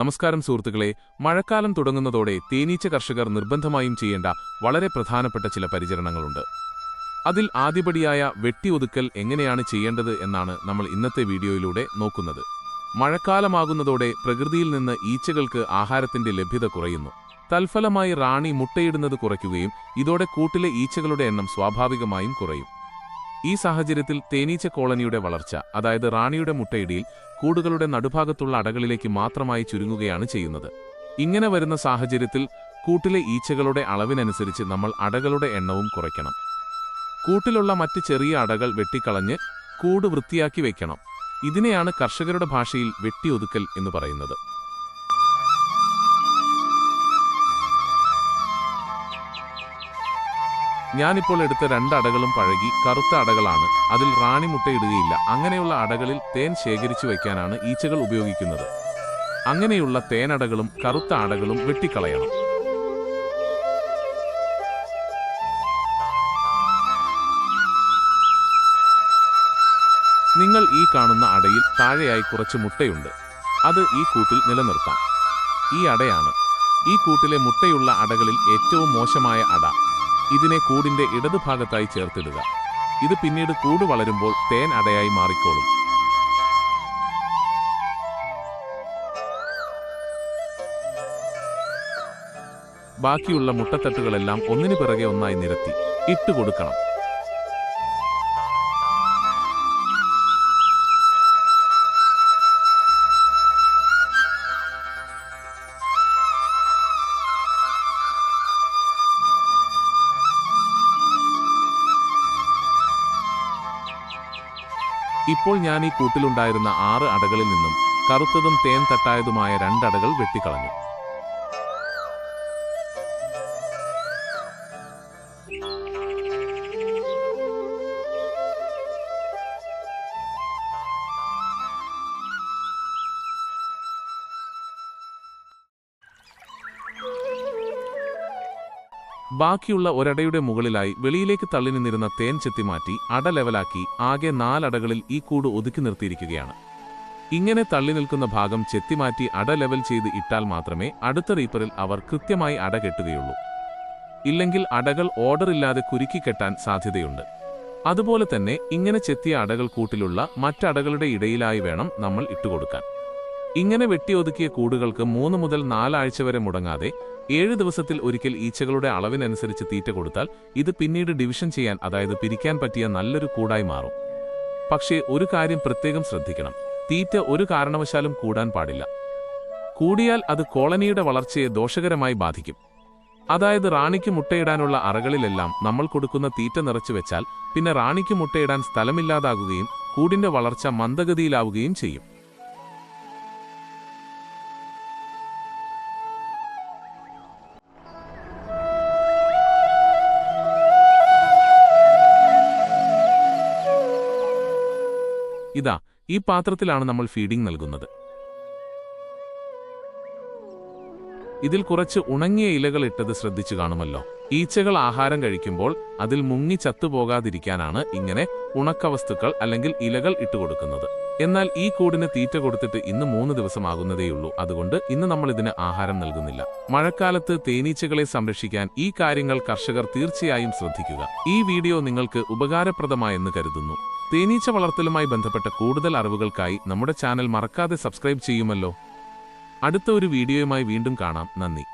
നമസ്കാരം സുഹൃത്തുക്കളെ, മഴക്കാലം തുടങ്ങുന്നതോടെ തേനീച്ച കർഷകർ നിർബന്ധമായും ചെയ്യേണ്ട വളരെ പ്രധാനപ്പെട്ട ചില പരിചരണങ്ങളുണ്ട്. അതിൽ ആദ്യപടിയായ വെട്ടിയൊതുക്കൽ എങ്ങനെയാണ് ചെയ്യേണ്ടത് എന്നാണ് നമ്മൾ ഇന്നത്തെ വീഡിയോയിലൂടെ നോക്കുന്നത്. മഴക്കാലമാകുന്നതോടെ പ്രകൃതിയിൽ നിന്ന് ഈച്ചകൾക്ക് ആഹാരത്തിന്റെ ലഭ്യത കുറയുന്നു. തൽഫലമായി റാണി മുട്ടയിടുന്നത് കുറയ്ക്കുകയും ഇതോടെ കൂട്ടിലെ ഈച്ചകളുടെ എണ്ണം സ്വാഭാവികമായും കുറയും. ഈ സാഹചര്യത്തിൽ തേനീച്ച കോളനിയുടെ വളർച്ച, അതായത് റാണിയുടെ മുട്ടയിടയിൽ കൂടുകളുടെ നടുഭാഗത്തുള്ള അടകളിലേക്ക് മാത്രമായി ചുരുങ്ങുകയാണ് ചെയ്യുന്നത്. ഇങ്ങനെ വരുന്ന സാഹചര്യത്തിൽ കൂട്ടിലെ ഈച്ചകളുടെ അളവിനനുസരിച്ച് നമ്മൾ അടകളുടെ എണ്ണവും കുറയ്ക്കണം. കൂട്ടിലുള്ള മറ്റ് ചെറിയ അടകൾ വെട്ടിക്കളഞ്ഞ് കൂട് വൃത്തിയാക്കി വയ്ക്കണം. ഇതിനെയാണ് കർഷകരുടെ ഭാഷയിൽ വെട്ടിയൊതുക്കൽ എന്ന് പറയുന്നത്. ഞാനിപ്പോൾ എടുത്ത 2 അടകളും പഴകി കറുത്ത അടകളാണ്. അതിൽ റാണി മുട്ടയിടുകയില്ല. അങ്ങനെയുള്ള അടകളിൽ തേൻ ശേഖരിച്ചു വയ്ക്കാനാണ് ഈച്ചകൾ ഉപയോഗിക്കുന്നത്. അങ്ങനെയുള്ള തേനടകളും കറുത്ത അടകളും വെട്ടിക്കളയണം. നിങ്ങൾ ഈ കാണുന്ന അടയിൽ താഴെയായി കുറച്ച് മുട്ടയുണ്ട്. അത് ഈ കൂട്ടിൽ നിലനിർത്താം. ഈ അടയാണ് ഈ കൂട്ടിലെ മുട്ടയുള്ള അടകളിൽ ഏറ്റവും മോശമായ അട. ഇതിനെ കൂടിന്റെ ഇടതുഭാഗത്തായി ചേർത്തിടുക. ഇത് പിന്നീട് കൂട് വളരുമ്പോൾ തേൻ അടയായി മാറിക്കോളും. ബാക്കിയുള്ള മുട്ടത്തട്ടുകളെല്ലാം ഒന്നിനു പിറകെ ഒന്നായി നിരത്തി ഇട്ടുകൊടുക്കണം. ഇപ്പോൾ ഞാൻ ഈ കൂട്ടിലുണ്ടായിരുന്ന 6 അടകളിൽ നിന്നും കറുത്തതും തേൻ തട്ടായതുമായ 2 അടകൾ വെട്ടിക്കളഞ്ഞു. ബാക്കിയുള്ള ഒരടയുടെ മുകളിലായി വെളിയിലേക്ക് തള്ളി നിന്നിരുന്ന തേൻ ചെത്തിമാറ്റി അട ലെവലാക്കി ആകെ 4 അടകളിൽ ഈ കൂട് ഒതുക്കി നിർത്തിയിരിക്കുകയാണ്. ഇങ്ങനെ തള്ളി നിൽക്കുന്ന ഭാഗം ചെത്തിമാറ്റി അട ലെവൽ ചെയ്ത് ഇട്ടാൽ മാത്രമേ അടുത്ത റീപ്പറിൽ അവർ കൃത്യമായി അട കെട്ടുകയുള്ളൂ. ഇല്ലെങ്കിൽ അടകൾ ഓർഡറില്ലാതെ കുരുക്കി കെട്ടാൻ സാധ്യതയുണ്ട്. അതുപോലെ തന്നെ ഇങ്ങനെ ചെത്തിയ അടകൾ കൂട്ടിലുള്ള മറ്റടകളുടെ ഇടയിലായി വേണം നമ്മൾ ഇട്ടുകൊടുക്കാൻ. ഇങ്ങനെ വെട്ടിയൊതുക്കിയ കൂടുകൾക്ക് 3 മുതൽ 4 ആഴ്ച വരെ മുടങ്ങാതെ 7 ദിവസത്തിൽ ഒരിക്കൽ ഈച്ചകളുടെ അളവിനനുസരിച്ച് തീറ്റ കൊടുത്താൽ ഇത് പിന്നീട് ഡിവിഷൻ ചെയ്യാൻ, അതായത് പിരിക്കാൻ പറ്റിയ നല്ലൊരു കൂടായി മാറും. പക്ഷേ ഒരു കാര്യം പ്രത്യേകം ശ്രദ്ധിക്കണം. തീറ്റ ഒരു കാരണവശാലും കൂടാൻ പാടില്ല. കൂടിയാൽ അത് കോളനിയുടെ വളർച്ചയെ ദോഷകരമായി ബാധിക്കും. അതായത് റാണിക്ക് മുട്ടയിടാനുള്ള അറകളിലെല്ലാം നമ്മൾ കൊടുക്കുന്ന തീറ്റ നിറച്ചു വെച്ചാൽ പിന്നെ റാണിക്ക് മുട്ടയിടാൻ സ്ഥലമില്ലാതാകുകയും കൂടിന്റെ വളർച്ച മന്ദഗതിയിലാവുകയും ചെയ്യും. ഇതാ, ഈ പാത്രത്തിലാണ് നമ്മൾ ഫീഡിംഗ് നൽകുന്നത്. ഇതിൽ കുറച്ച് ഉണങ്ങിയ ഇലകൾ ഇട്ടത് ശ്രദ്ധിച്ചു കാണുമല്ലോ. ഈച്ചകൾ ആഹാരം കഴിക്കുമ്പോൾ അതിൽ മുങ്ങി ചത്തുപോകാതിരിക്കാനാണ് ഇങ്ങനെ ഉണക്കവസ്തുക്കൾ അല്ലെങ്കിൽ ഇലകൾ ഇട്ടുകൊടുക്കുന്നത്. എന്നാൽ ഈ കൂടിന് തീറ്റ കൊടുത്തിട്ട് ഇന്ന് 3 ദിവസമാകുന്നതേയുള്ളൂ. അതുകൊണ്ട് ഇന്ന് നമ്മൾ ഇതിന് ആഹാരം നൽകുന്നില്ല. മഴക്കാലത്ത് തേനീച്ചകളെ സംരക്ഷിക്കാൻ ഈ കാര്യങ്ങൾ കർഷകർ തീർച്ചയായും ശ്രദ്ധിക്കുക. ഈ വീഡിയോ നിങ്ങൾക്ക് ഉപകാരപ്രദമായെന്ന് കരുതുന്നു. തേനീച്ച വളർത്തലുമായി ബന്ധപ്പെട്ട കൂടുതൽ അറിവുകൾക്കായി നമ്മുടെ ചാനൽ മറക്കാതെ സബ്സ്ക്രൈബ് ചെയ്യുമല്ലോ. അടുത്ത ഒരു വീഡിയോയുമായി വീണ്ടും കാണാം. നന്ദി.